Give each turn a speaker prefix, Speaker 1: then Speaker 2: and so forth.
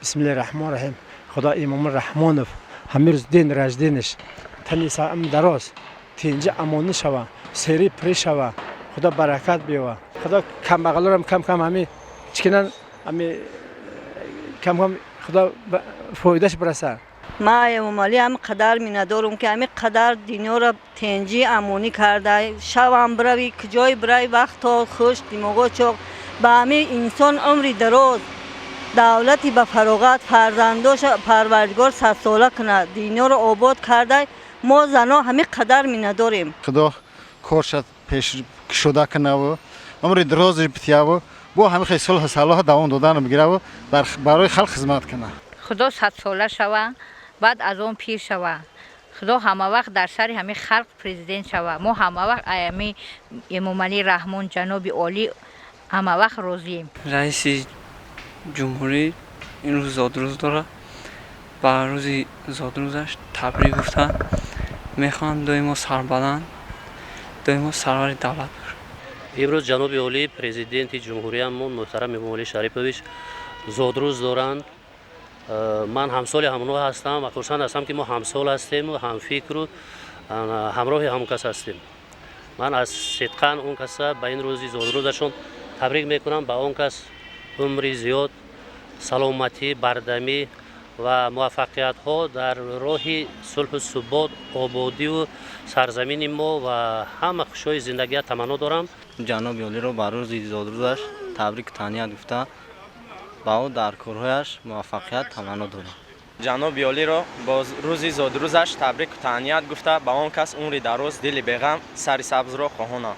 Speaker 1: Bismillahirrahmanirrahim. خدا امام رحمانов همه روز دین رجدینش تنی سام دراز تینجا امانی شوا سری پری شوا خدا برکت بیوا خدا کم بغلارم کم کم همی چکنن همی کم کم خدا فایدهش برسه.
Speaker 2: ما امالی هم قدر می ندارم که همی قدر دنیا را تنجی امانی کرده شوام بروی کجای برای وقت تا خوش دماغو چوک با همی انسان عمری دراز دولتی به فراغت فرزنداش پروردگار 100 ساله کنه دنیا رو آباد کرده ما زنا همه قدر می نداریم.
Speaker 3: خدا کارش پیش شده کنه و عمر درازی بتیه و با همه خیلی صلح صلاح دوام دادن میگیره و برای خلق خدمت کنه.
Speaker 4: خدا 100 ساله شوه بعد از اون پیر شوه خدا همه وقت در سر همه خلق پرزیدنت شوه ما همه وقت ایامی امام علی رحمان جناب عالی همه وقت راضییم.
Speaker 5: رئیس جمهوری این روز زادروز داره و روزی زادروزش تبریک گفته میخوان دائما سربلند دائما سرور دولت.
Speaker 6: امروز جناب عالی پرزیدنت جمهوریمون محترم امام علی شریفویچ زادروز دارند. من همسال همونها هستم و خرسند هستم که ما همسال هستیم و هم فکر و همراه هم کس هستیم. من از صدقاً اون کس به این روزی زادروزشون تبریک میکنم. به اون کس عمری زیاد سلامتی بردمی و موفقیت ها در راه صلح و ثبات آبادی و سرزمین ما و همه خوشای زندگی تمنا دارم.
Speaker 7: جناب عالی رو بر روز زادروزش تبریک تهنیت گفته با او در کارهایش موفقیت تمنا دارم.
Speaker 8: جناب عالی را با روز زادروزش تبریک تهنیت گفته با آن کس عمری دراز دل بیغم سر سبز را خواهانم.